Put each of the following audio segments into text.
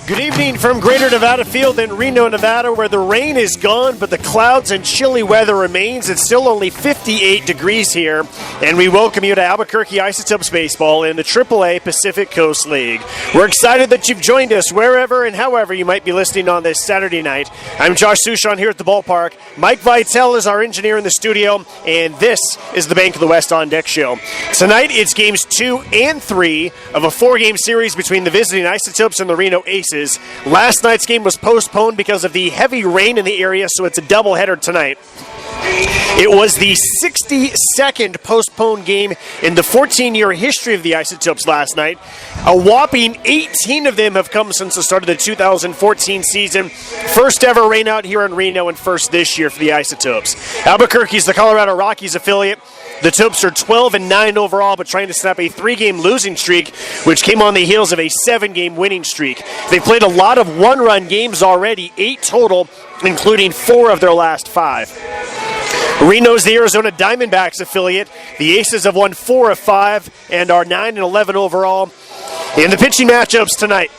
Good evening from Greater Nevada Field in Reno, Nevada, where the rain is gone, but the clouds and chilly weather remains. It's still only 58 degrees here, and we welcome you to Albuquerque Isotopes Baseball in the AAA Pacific Coast League. We're excited that you've joined us wherever and however you might be listening on this Saturday night. I'm Josh Suchon here at the ballpark. Mike Vitale is our engineer in the studio, and this is the Bank of the West On Deck show. Tonight, it's games 2 and 3 of a 4-game series between the visiting Isotopes and the Reno Aces. Last night's game was postponed because of the heavy rain in the area, so it's a doubleheader tonight. It was the 62nd postponed game in the 14-year history of the Isotopes last night. A whopping 18 of them have come since the start of the 2014 season. First ever rain out here in Reno and first this year for the Isotopes. Albuquerque is the Colorado Rockies affiliate. The Topes are 12-9 overall, but trying to snap a 3-game losing streak, which came on the heels of a 7-game winning streak. They've played a lot of one-run games already, 8 total, including 4 of their last 5. Reno's the Arizona Diamondbacks affiliate. The Aces have won 4 of 5 and are 9-11 overall. In the pitching matchups tonight,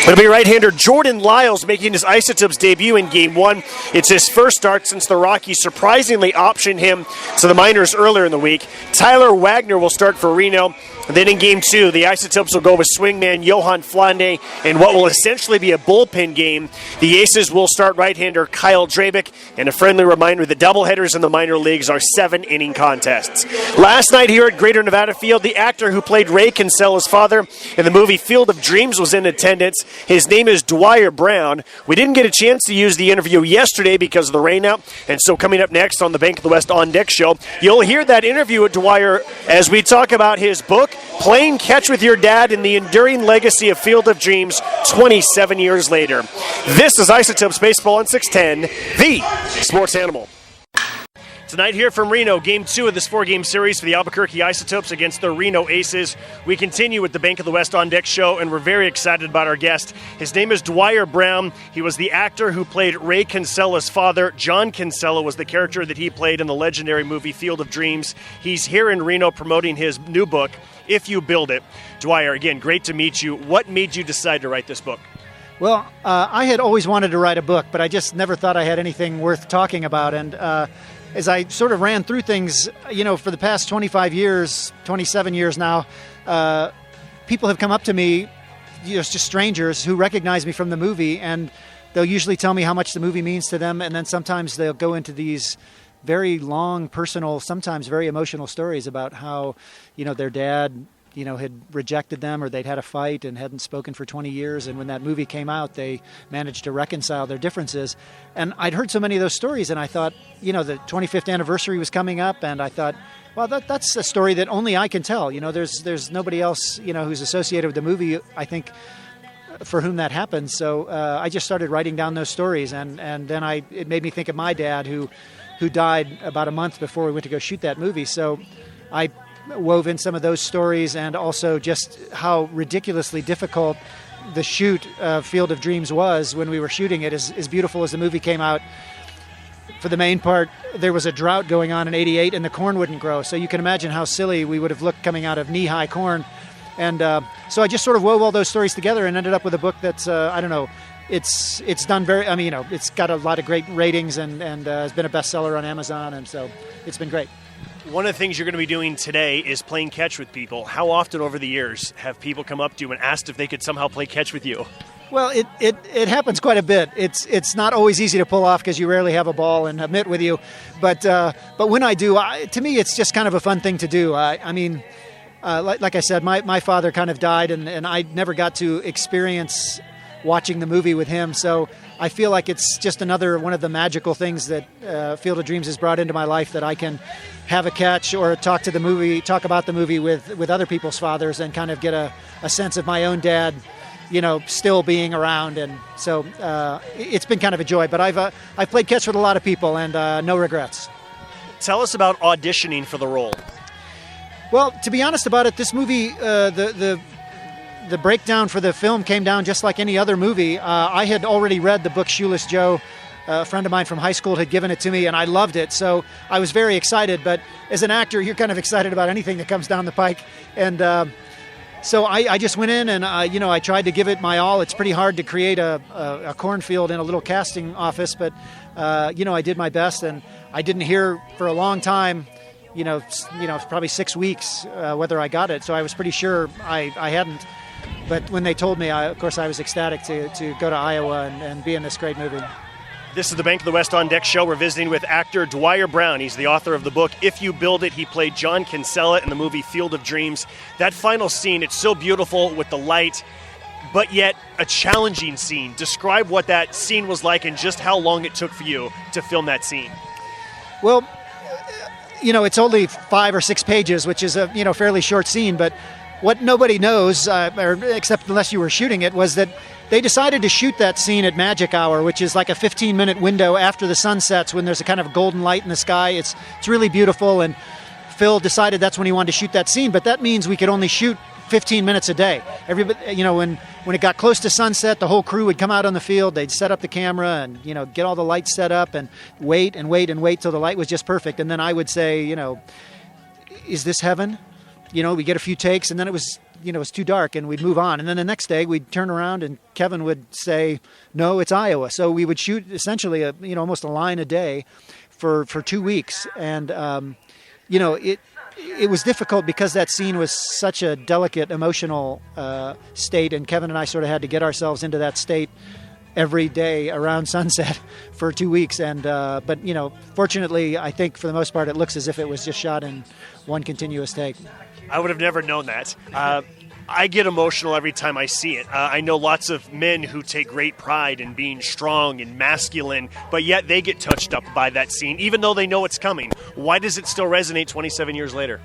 it'll be right-hander Jordan Lyles making his Isotopes debut in Game 1. It's his first start since the Rockies surprisingly optioned him to the minors earlier in the week. Tyler Wagner will start for Reno. And then in Game 2, the Isotopes will go with swingman Johan Flande in what will essentially be a bullpen game. The Aces will start right-hander Kyle Drabick. And a friendly reminder, the doubleheaders in the minor leagues are 7-inning contests. Last night here at Greater Nevada Field, the actor who played Ray Kinsella's father in the movie Field of Dreams was in attendance. His name is Dwier Brown. We didn't get a chance to use the interview yesterday because of the rain out. And so coming up next on the Bank of the West On Deck show, you'll hear that interview with Dwier as we talk about his book, Playing Catch with Your Dad and the Enduring Legacy of Field of Dreams 27 years later. This is Isotopes Baseball on 610, the sports animal. Tonight here from Reno, Game 2 of this 4-game series for the Albuquerque Isotopes against the Reno Aces. We continue with the Bank of the West On Deck show, and we're very excited about our guest. His name is Dwier Brown. He was the actor who played Ray Kinsella's father. John Kinsella was the character that he played in the legendary movie Field of Dreams. He's here in Reno promoting his new book, If You Build It. Dwier, again, great to meet you. What made you decide to write this book? Well, I had always wanted to write a book, but I just never thought I had anything worth talking about. And as I sort of ran through things, for the past 25 years, 27 years now, people have come up to me, just strangers who recognize me from the movie, and they'll usually tell me how much the movie means to them, and then sometimes they'll go into these very long, personal, sometimes very emotional stories about how, their dad, had rejected them, or they'd had a fight and hadn't spoken for 20 years. And when that movie came out, they managed to reconcile their differences. And I'd heard so many of those stories, and I thought, the 25th anniversary was coming up, and I thought, well, that's a story that only I can tell. There's nobody else, who's associated with the movie, I think, for whom that happened. So I just started writing down those stories, and then it made me think of my dad, who died about a month before we went to go shoot that movie. So I wove in some of those stories, and also just how ridiculously difficult the shoot Field of Dreams was when we were shooting it. As beautiful as the movie came out, for the main part, there was a drought going on in '88 and the corn wouldn't grow. So you can imagine how silly we would have looked coming out of knee-high corn. And so I just sort of wove all those stories together and ended up with a book that's, it's done very, it's got a lot of great ratings and has been a bestseller on Amazon. And so it's been great. One of the things you're going to be doing today is playing catch with people. How often over the years have people come up to you and asked if they could somehow play catch with you? Well, it happens quite a bit. It's not always easy to pull off because you rarely have a ball and a mitt with you. But when I do, to me, it's just kind of a fun thing to do. Like I said, my father kind of died, and I never got to experience watching the movie with him. So I feel like it's just another one of the magical things that Field of Dreams has brought into my life, that I can have a catch or talk about the movie with other people's fathers and kind of get a sense of my own dad, still being around. And so it's been kind of a joy. But I've played catch with a lot of people, and no regrets. Tell us about auditioning for the role. Well, to be honest about it, this movie, the breakdown for the film came down just like any other movie. I had already read the book Shoeless Joe. A friend of mine from high school had given it to me, and I loved it. So I was very excited. But as an actor, you're kind of excited about anything that comes down the pike. And So I just went in and, I tried to give it my all. It's pretty hard to create a cornfield in a little casting office, but, I did my best, and I didn't hear for a long time, probably 6 weeks, whether I got it. So I was pretty sure I hadn't. But when they told me, of course, I was ecstatic to go to Iowa and be in this great movie. This is the Bank of the West On Deck show. We're visiting with actor Dwier Brown. He's the author of the book, If You Build It. He played John Kinsella in the movie Field of Dreams. That final scene, it's so beautiful with the light, but yet a challenging scene. Describe what that scene was like and just how long it took for you to film that scene. Well, it's only 5 or 6 pages, which is a fairly short scene, but what nobody knows, except unless you were shooting it, was that they decided to shoot that scene at magic hour, which is like a 15-minute window after the sun sets when there's a kind of golden light in the sky. It's really beautiful, and Phil decided that's when he wanted to shoot that scene, but that means we could only shoot 15 minutes a day. Everybody, when it got close to sunset, the whole crew would come out on the field, they'd set up the camera and, get all the lights set up and wait till the light was just perfect. And then I would say, is this heaven? We get a few takes, and then it was too dark, and we'd move on. And then the next day, we'd turn around, and Kevin would say, no, it's Iowa. So we would shoot essentially almost a line a day for 2 weeks. And, it was difficult because that scene was such a delicate emotional state, and Kevin and I sort of had to get ourselves into that state every day around sunset for 2 weeks. And but fortunately, I think for the most part, it looks as if it was just shot in one continuous take. I would have never known that. I get emotional every time I see it. I know lots of men who take great pride in being strong and masculine, but yet they get touched up by that scene, even though they know it's coming. Why does it still resonate 27 years later?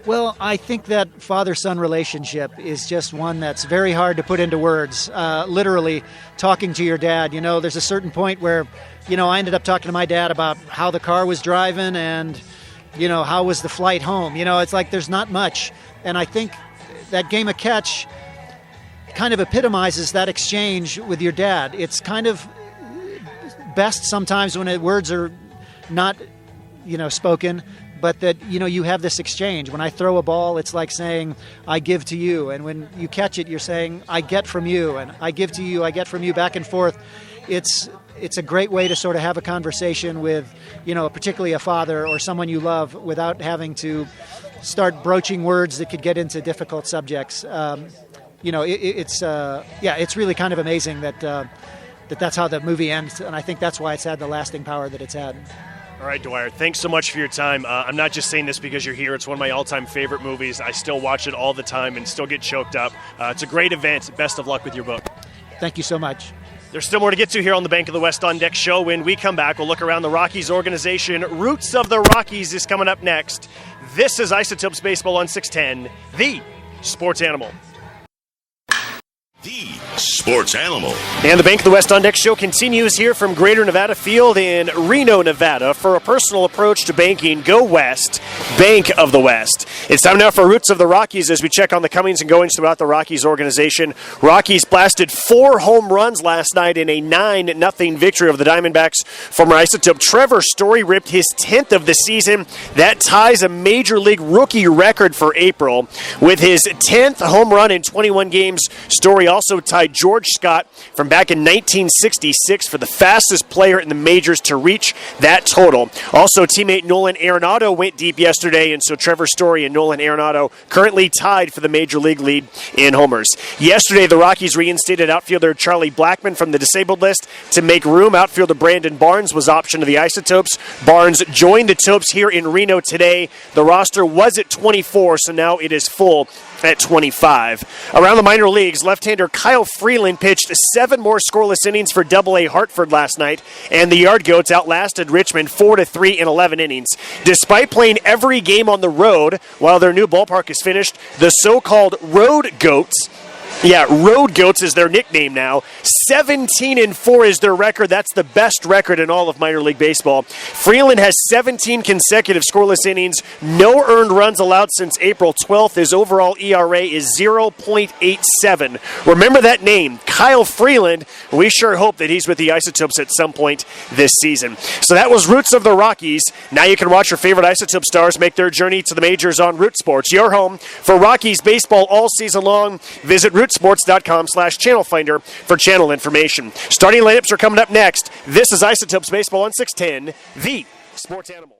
Well, I think that father-son relationship is just one that's very hard to put into words. Literally, talking to your dad, there's a certain point where, I ended up talking to my dad about how the car was driving and, how was the flight home. It's like there's not much. And I think that game of catch kind of epitomizes that exchange with your dad. It's kind of best sometimes when the words are not, spoken, but that, you have this exchange. When I throw a ball, it's like saying, I give to you. And when you catch it, you're saying, I get from you. And I give to you, I get from you, back and forth. It's a great way to sort of have a conversation with, particularly a father or someone you love, without having to start broaching words that could get into difficult subjects. It's really kind of amazing that's how the movie ends. And I think that's why it's had the lasting power that it's had. All right, Dwier, thanks so much for your time. I'm not just saying this because you're here. It's one of my all-time favorite movies. I still watch it all the time and still get choked up. It's a great event. Best of luck with your book. Thank you so much. There's still more to get to here on the Bank of the West On Deck show. When we come back, we'll look around the Rockies organization. Roots of the Rockies is coming up next. This is Isotopes Baseball on 610, the sports animal. The sports animal. And the Bank of the West On Deck show continues here from Greater Nevada Field in Reno, Nevada. For a personal approach to banking, go west, Bank of the West. It's time now for Roots of the Rockies as we check on the comings and goings throughout the Rockies organization. Rockies blasted 4 home runs last night in a 9-0 victory over the Diamondbacks. Former Isotope Trevor Story ripped his 10th of the season. That ties a Major League rookie record for April. With his 10th home run in 21 games, Story also tied George Scott from back in 1966 for the fastest player in the majors to reach that total. Also, teammate Nolan Arenado went deep yesterday, and so Trevor Story and Nolan Arenado currently tied for the Major League lead in homers. Yesterday, the Rockies reinstated outfielder Charlie Blackmon from the disabled list to make room. Outfielder Brandon Barnes was optioned to the Isotopes. Barnes joined the Topes here in Reno today. The roster was at 24, so now it is full at 25. Around the minor leagues, left-hander Kyle Freeland pitched 7 more scoreless innings for Double-A Hartford last night, and the Yard Goats outlasted Richmond 4-3 in 11 innings. Despite playing every game on the road while their new ballpark is finished, the so-called Road Goats Yeah, Road Goats is their nickname now. 17-4 is their record. That's the best record in all of minor league baseball. Freeland has 17 consecutive scoreless innings. No earned runs allowed since April 12th. His overall ERA is 0.87. Remember that name, Kyle Freeland. We sure hope that he's with the Isotopes at some point this season. So that was Roots of the Rockies. Now you can watch your favorite Isotope stars make their journey to the majors on Root Sports, your home for Rockies baseball all season long. Visit rootsports.com/channel finder for channel information. Starting lineups are coming up next. This is Isotopes Baseball on 610, the Sports Animal.